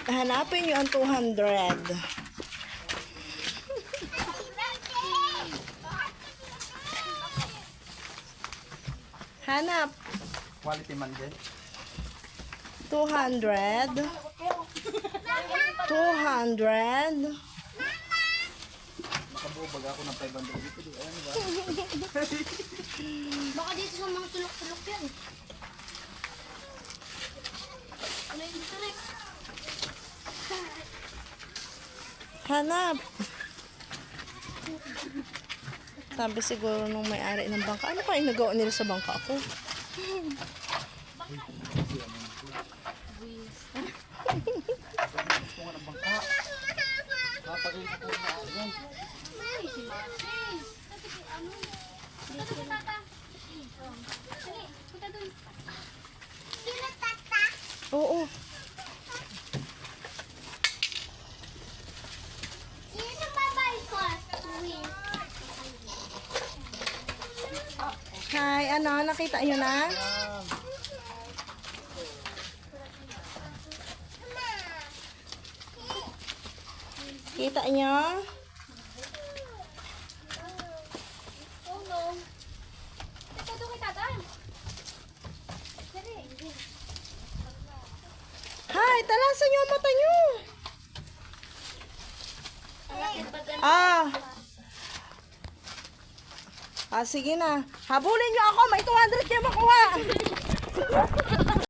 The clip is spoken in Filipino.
Hanapin nyo ang 200. Hanap. Quality man din. 200. 200. Makabuo baga ako ng 500 dito. Ayan ba? Baka dito sa mga tulok-tulok yan. Ano yung dito rin? Hanap. Sabi siguro nung may-ari ng bangka, ano kaya nagawa nila sa bangka ko? Oo. Hi, ano, nakita nyo na? Kita nyo? Oh no. Ito doon kay tata. Hi, talasan nyo ang mata nyo. Sige na. Habulin nyo ako. May 200 kayo makuha.